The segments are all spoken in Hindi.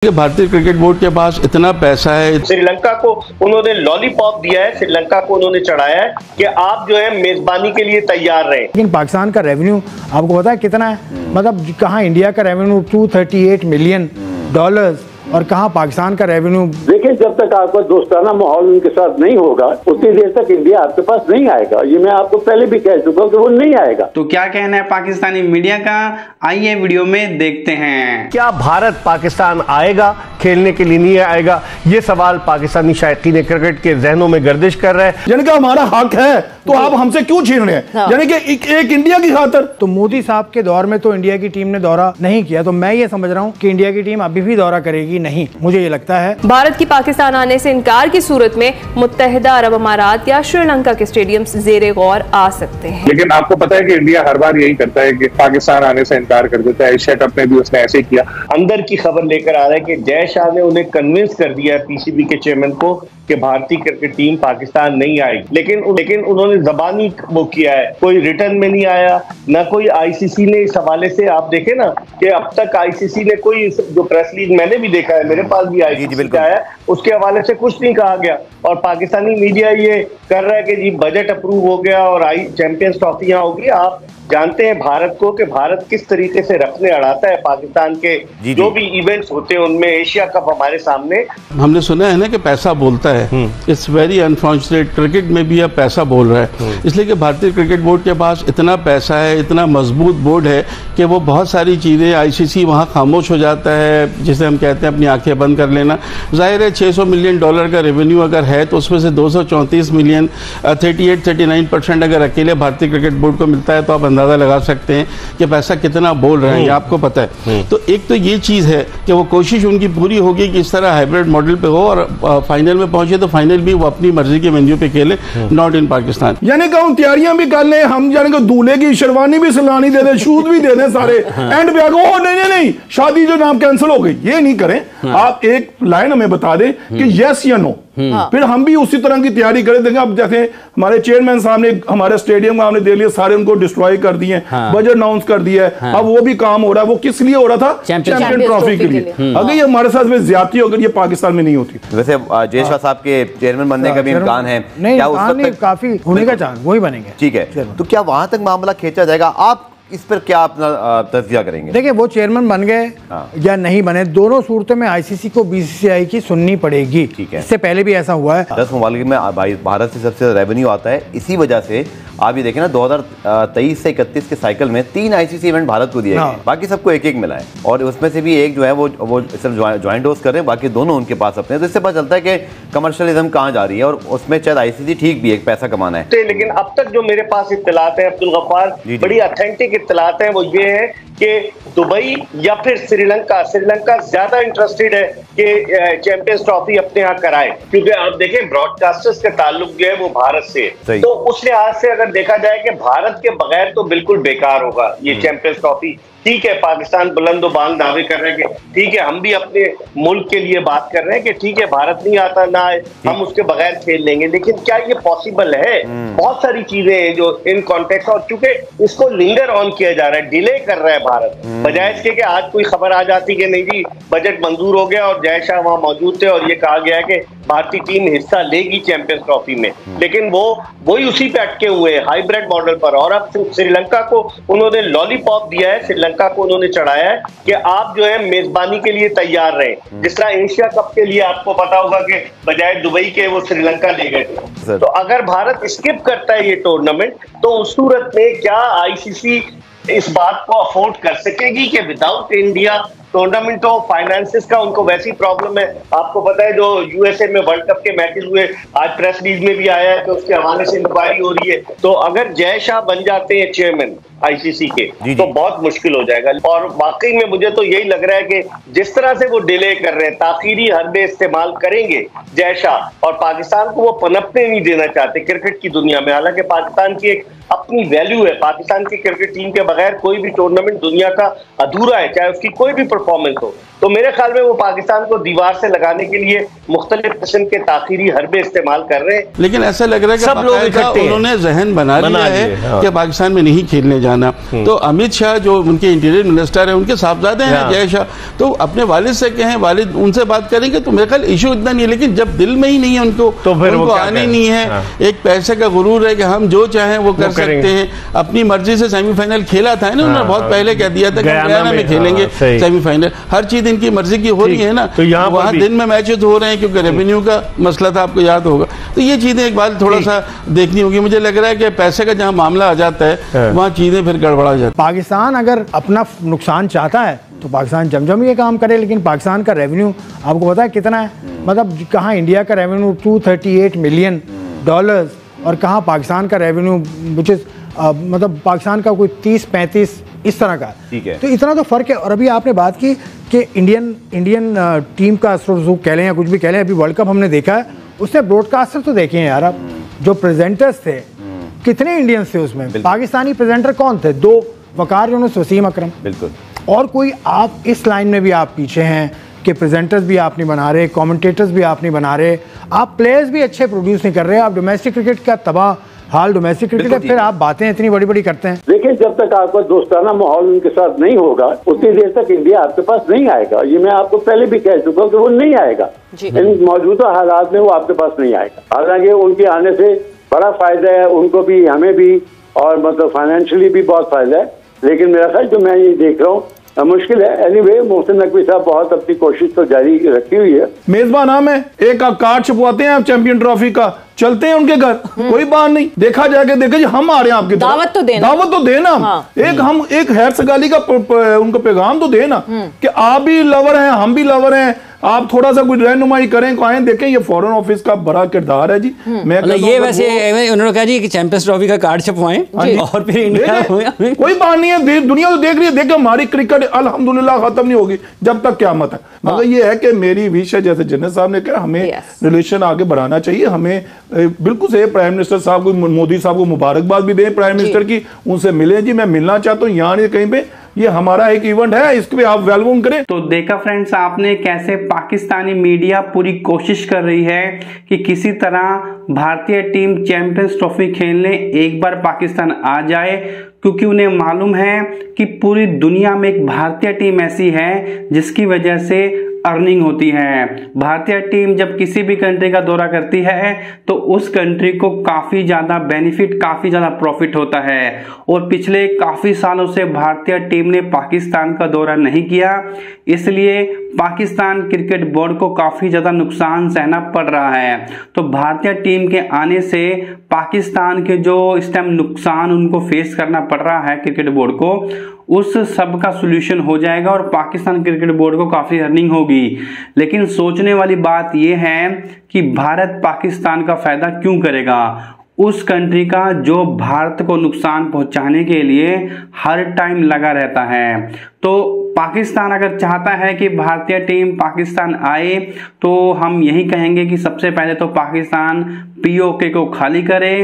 भारतीय क्रिकेट बोर्ड के पास इतना पैसा है। श्रीलंका को उन्होंने लॉलीपॉप दिया है, श्रीलंका को उन्होंने चढ़ाया है कि आप जो है मेजबानी के लिए तैयार रहे। लेकिन पाकिस्तान का रेवेन्यू आपको पता है कितना है? मतलब कहाँ इंडिया का रेवेन्यू $238 मिलियन और कहाँ पाकिस्तान का रेवेन्यू। देखिए, जब तक आपका दोस्ताना माहौल उनके साथ नहीं होगा उतनी देर तक इंडिया आपके पास नहीं आएगा। ये मैं आपको पहले भी कह चुका हूँ कि वो नहीं आएगा। तो क्या कहना है पाकिस्तानी मीडिया का, आइए वीडियो में देखते हैं। क्या भारत पाकिस्तान आएगा, खेलने के लिए नहीं आएगा? ये सवाल पाकिस्तानी शायकीन क्रिकेट के जहनों में गर्दिश कर रहा है। यानी कि हमारा हक है तो आप हमसे क्यों छीन रहे हैं? यानी कि एक इंडिया की खातर। तो मोदी साहब के दौर में तो इंडिया की टीम ने दौरा नहीं किया, तो मैं ये समझ रहा हूँ कि इंडिया की टीम अभी भी दौरा करेगी नहीं, मुझे ये लगता है। भारत की पाकिस्तान आने से इनकार की सूरत में मुत्तहिदा अरब अमारात या श्रीलंका के स्टेडियम ज़ेरे गौर आ सकते हैं। लेकिन आपको पता है कि इंडिया हर बार यही करता है कि पाकिस्तान आने से इनकार कर देता है। एशिया कप में भी उसने ऐसे ही किया। अंदर की खबर लेकर आ रहा है कि जय शाह ने उन्हें कन्विंस कर दिया है, पीसीबी के चेयरमैन को, कि भारतीय क्रिकेट टीम पाकिस्तान नहीं आएगी। लेकिन उन्होंने जबानी वो किया है, कोई रिटर्न में नहीं आया, ना कोई आईसीसी ने इस हवाले से। आप देखें ना कि अब तक आईसीसी ने कोई जो प्रेस रिलीज मैंने भी देखा है, मेरे पास भी आईसीसी का है, उसके हवाले से कुछ नहीं कहा गया। और पाकिस्तानी मीडिया ये कर रहा है कि जी बजट अप्रूव हो गया और चैंपियंस ट्रॉफी यहाँ होगी। आप जानते हैं भारत को कि भारत किस तरीके से रखने अड़ाता है पाकिस्तान के जो भी इवेंट्स होते हैं उनमें। एशिया कप हमारे सामने, हमने सुना है ना कि पैसा बोलता है। इट्स वेरी अनफॉर्चुनेट, क्रिकेट में भी अब पैसा बोल रहा है। इसलिए कि भारतीय क्रिकेट बोर्ड के पास इतना पैसा है, इतना मजबूत बोर्ड है कि वो बहुत सारी चीज़ें, आईसीसी वहाँ खामोश हो जाता है, जिसे हम कहते हैं अपनी आंखें बंद कर लेना। जाहिर है $600 मिलियन का रेवेन्यू अगर है तो उसमें से 234 मिलियन 38-39% अगर अकेले भारतीय क्रिकेट बोर्ड को मिलता है तो आप अंदाजा लगा सकते हैं कि पैसा कितना बोल रहे हैं, ये आपको पता है। तो एक तो ये चीज है कि वो कोशिश उनकी पूरी होगी कि इस तरह हाइब्रिड मॉडल पे हो और फाइनल में पहुंचे तो फाइनल भी वो अपनी मर्जी के वेन्यू पे खेले, नॉट इन पाकिस्तान। यानी कि हम तैयारियां भी कर ले, हम यानी कि दूल्हे की शेरवानी भी सिलवानी दे दें, शूज भी दे दें सारे, एंड पे आगे ओ नहीं शादी जो नाम कैंसिल हो गई, ये नहीं करें। आप एक लाइन हमें बता दें कि यस या नो, फिर हम भी उसी तरह की तैयारी करें देंगे। अब जैसे हमारे चेयरमैन साहब ने हमारे स्टेडियम का हमने दे लिया, सारे उनको डिस्ट्रॉय कर दिए, बजट अनाउंस कर दिया है। अब वो भी काम हो रहा है, वो किस लिए हो रहा था? चैंपियन ट्रॉफी के लिए। अगर ये हमारे साथ में ज्यादती हो, अगर ये पाकिस्तान में नहीं होती। वैसे जय शाह साहब के चेयरमैन बनने का भी इम्कान है, नहीं काफी होने का चांस, वही बनेंगे। ठीक है, तो क्या वहां तक मामला खींचा जाएगा? आप इस पर क्या अपना तज्जिया करेंगे? देखिए, वो चेयरमैन बन गए या नहीं बने, दोनों सूरतों में आईसीसी को बीसीसीआई की सुननी पड़ेगी। ठीक है, इससे पहले भी ऐसा हुआ है। 10 ममालिक में भारत से सबसे रेवेन्यू आता है। इसी वजह से आप ये देखें ना, 2023 से 31 के साइकिल में 3 आईसीसी इवेंट भारत को दिए गए, बाकी सबको एक मिला है। और उसमें से भी एक जो है वो सिर्फ ज्वाइंट होस्ट कर रहे हैं, बाकी दोनों उनके पास अपने। तो इससे पता चलता है कि कमर्शियलिज्म कहाँ जा रही है, और उसमें शायद आईसीसी ठीक भी एक पैसा कमाना है। लेकिन अब तक जो मेरे पास इत्तलात है अब्दुल गफ्फार, बड़ी ऑथेंटिक इत्तलात है, वो ये है कि दुबई या फिर श्रीलंका ज्यादा इंटरेस्टेड है कि चैंपियंस ट्रॉफी अपने यहाँ कराए, क्योंकि आप देखें ब्रॉडकास्टर्स का ताल्लुक जो है वो भारत से। तो उस लिहाज से अगर देखा जाए कि भारत के बगैर तो बिल्कुल बेकार होगा ये चैंपियंस ट्रॉफी। ठीक है, पाकिस्तान बुलंदोबांग दावे कर रहे हैं कि ठीक है, हम भी अपने मुल्क के लिए बात कर रहे हैं कि ठीक है, भारत नहीं आता ना आए, हम उसके बगैर खेल लेंगे। लेकिन क्या ये पॉसिबल है? बहुत सारी चीजें हैं जो इन कॉन्टेक्स्ट, और चूंकि इसको लिंगर ऑन किया जा रहा है, डिले कर रहा है भारत, बजाय इसके कि आज कोई खबर आ जाती कि नहीं जी बजट मंजूर हो गया और जय शाह वहां मौजूद थे और ये कहा गया है कि भारतीय टीम हिस्सा लेगी चैंपियंस ट्रॉफी में। लेकिन वही उसी पे अटके हुए हैं, हाइब्रिड मॉडल पर। और अब श्रीलंका को उन्होंने लॉलीपॉप दिया है, श्रीलंका को उन्होंने चढ़ाया है कि आप जो है मेजबानी के लिए तैयार रहे। जिस तरह एशिया कप के लिए आपको पता होगा कि बजाय दुबई के वो श्रीलंका ले गए थे। तो अगर भारत स्किप करता है ये टूर्नामेंट, तो उस सूरत में क्या आईसीसी इस बात को अफोर्ड कर सकेगी कि विदाउट इंडिया टूर्नामेंट हो? फाइनेंसिस का उनको वैसी प्रॉब्लम है। आपको पता है जो यूएसए में वर्ल्ड कप के मैचेस हुए, आज प्रेस रिलीज में भी आया है कि उसके हवाले से इंक्वायरी हो रही है। तो अगर जय शाह बन जाते हैं चेयरमैन आईसीसी के, तो बहुत मुश्किल हो जाएगा। और वाकई में मुझे तो यही लग रहा है कि जिस तरह से वो डिले कर रहे हैं, ताखीरी हरबे इस्तेमाल करेंगे जय शाह, और पाकिस्तान को वो पनपने नहीं देना चाहते क्रिकेट की दुनिया में। हालांकि पाकिस्तान की एक अपनी वैल्यू है, पाकिस्तान की क्रिकेट टीम के बगैर कोई भी टूर्नामेंट दुनिया का अधूरा है, चाहे उसकी कोई भी परफॉर्मेंस हो। तो मेरे ख्याल में वो पाकिस्तान को दीवार से लगाने के लिए मुख्तलिफ किस्म के ताखीरी हरबे इस्तेमाल कर रहे हैं। लेकिन ऐसा लग रहा है कि सब लोग इकट्ठे उन्होंने जहन बना लिया है कि पाकिस्तान में नहीं खेलने जाना। तो अमित शाह जो उनके इंटीरियर मिनिस्टर है, उनके साहबजादे हैं जय शाह, तो अपने वालिद से कहें, वालिद उनसे बात करेंगे तो मेरे ख्याल इशू इतना नहीं है। लेकिन जब दिल में ही नहीं है उनको, तो फिर उनको आने नहीं है। एक पैसे का गुरूर है कि हम जो चाहें वो कर सकते हैं। अपनी मर्जी से सेमीफाइनल खेला था ना उन्होंने, बहुत पहले कह दिया था कि गयाना में खेलेंगे सेमीफाइनल। हर चीज इनकी मर्जी की हो रही है ना, तो वहाँ दिन में मैचेस हो रहे हैं क्योंकि रेवेन्यू का मसला था, आपको याद होगा। तो ये चीजें एक बार थोड़ा सा देखनी होगी। मुझे लग रहा है कि पैसे का जहाँ मामला आ जाता है वहाँ चीजें फिर गड़बड़ा जाती है। पाकिस्तान अगर अपना नुकसान चाहता है तो पाकिस्तान जमजम ये काम करे, लेकिन पाकिस्तान का रेवेन्यू आपको पता है कितना है? मतलब कहाँ इंडिया का रेवेन्यू $238 मिलियन और कहाँ पाकिस्तान का रेवेन्यू विच इज मतलब पाकिस्तान का कोई 30-35 इस तरह का। ठीक है। तो इतना तो फर्क है। और अभी आपने बात की कि इंडियन टीम का कह लें या कुछ भी कह लें, अभी वर्ल्ड कप हमने देखा है, उसने ब्रॉडकास्टर तो देखे हैं यार। अब जो प्रेजेंटर्स थे, कितने इंडियंस थे उसमें? पाकिस्तानी प्रेजेंटर कौन थे? 2, वकार यूनुस, वसीम अकरम। बिल्कुल। और कोई आप इस लाइन में भी आप पीछे हैं कि प्रेजेंटर्स भी आप नहीं बना रहे, कमेंटेटर्स भी आप नहीं बना रहे, आप प्लेयर्स भी अच्छे प्रोड्यूस नहीं कर रहे। आप डोमेस्टिक क्रिकेट का तबाह हाल डोमेस्टिक क्रिकेट है, फिर आप बातें इतनी बड़ी बड़ी करते हैं। देखिए, जब तक आपका दोस्ताना माहौल उनके साथ नहीं होगा उतनी देर तक इंडिया आपके पास नहीं आएगा। ये मैं आपको पहले भी कह चुका हूँ कि वो नहीं आएगा। इन मौजूदा हालात में वो आपके पास नहीं आएगा। हालांकि उनके आने से बड़ा फायदा है उनको भी, हमें भी, और मतलब फाइनेंशियली भी बहुत फायदा है। लेकिन मेरा ख्याल जो मैं ये देख रहा हूँ मुश्किल है। एनीवे, मोहसिन नकवी साहब बहुत अपनी कोशिश तो जारी रखी हुई है। मेजबान हम है, एक कार्ड छपवाते हैं आप चैंपियन ट्रॉफी का, चलते हैं उनके घर, कोई बात नहीं। देखा जाके देखे जी हम आ रहे हैं आपके, दावत तो देना। हाँ। हम एक हैर सगाली का उनको पैगाम तो देना कि आप भी लवर हैं, हम भी लवर हैं, आप थोड़ा सा कुछ रहनुमाई करें, आए देखें। ये फॉरेन ऑफिस का बड़ा किरदार है जी। मैं ये वैसे उन्होंने कहा जी कि चैंपियंस ट्रॉफी का कार्ड छपवाएं और फिर इंडिया कोई बात नहीं है, दुनिया तो देख रही है। देखिए हमारी क्रिकेट अल्हम्दुलिल्लाह खत्म नहीं होगी जब तक क़यामत है। मगर ये है कि मेरी विश है, जैसे जन्नत साहब ने कहा, हमें रिलेशन आगे बढ़ाना चाहिए। हमें बिल्कुल से प्राइम मिनिस्टर साहब को, मोदी साहब को मुबारकबाद भी दें प्राइम मिनिस्टर की, उनसे मिले जी। मैं मिलना चाहता हूँ, यहाँ नहीं कहीं पे, ये हमारा एक इवेंट है, इसके आप वेलकम करें। तो देखा फ्रेंड्स आपने कैसे पाकिस्तानी मीडिया पूरी कोशिश कर रही है कि किसी तरह भारतीय टीम चैंपियंस ट्रॉफी खेलने एक बार पाकिस्तान आ जाए, क्योंकि उन्हें मालूम है कि पूरी दुनिया में एक भारतीय टीम ऐसी है जिसकी वजह से अर्निंग होती है। भारतीय टीम जब किसी भी कंट्री का दौरा करती है तो उस कंट्री को काफी ज्यादा बेनिफिट, काफी ज्यादा प्रॉफिट होता है। और पिछले काफी सालों से भारतीय टीम ने पाकिस्तान का दौरा नहीं किया, इसलिए पाकिस्तान क्रिकेट बोर्ड को काफी ज्यादा नुकसान सहना पड़ रहा है। तो भारतीय टीम के आने से पाकिस्तान के जो इस टाइम नुकसान उनको फेस करना पड़ रहा है क्रिकेट बोर्ड को, उस सब का सॉल्यूशन हो जाएगा और पाकिस्तान क्रिकेट बोर्ड को काफी अर्निंग होगी। लेकिन सोचने वाली बात यह है कि भारत पाकिस्तान का फायदा क्यों करेगा? उस कंट्री का जो भारत को नुकसान पहुंचाने के लिए हर टाइम लगा रहता है। तो पाकिस्तान अगर चाहता है कि भारतीय टीम पाकिस्तान आए, तो हम यही कहेंगे कि सबसे पहले तो पाकिस्तान पीओके को खाली करे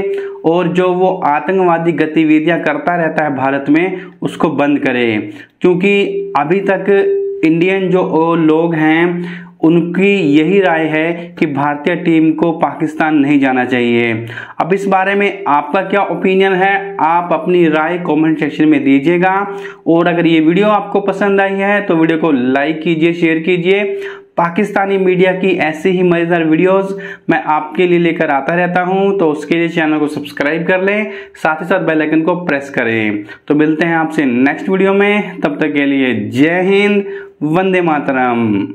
और जो वो आतंकवादी गतिविधियां करता रहता है भारत में, उसको बंद करे। क्योंकि अभी तक इंडियन जो लोग हैं उनकी यही राय है कि भारतीय टीम को पाकिस्तान नहीं जाना चाहिए। अब इस बारे में आपका क्या ओपिनियन है, आप अपनी राय कमेंट सेक्शन में दीजिएगा। और अगर ये वीडियो आपको पसंद आई है तो वीडियो को लाइक कीजिए, शेयर कीजिए। पाकिस्तानी मीडिया की ऐसी ही मजेदार वीडियोस मैं आपके लिए लेकर आता रहता हूं, तो उसके लिए चैनल को सब्सक्राइब कर लें, साथ ही साथ बेल आइकन को प्रेस करें। तो मिलते हैं आपसे नेक्स्ट वीडियो में, तब तक के लिए जय हिंद, वंदे मातरम।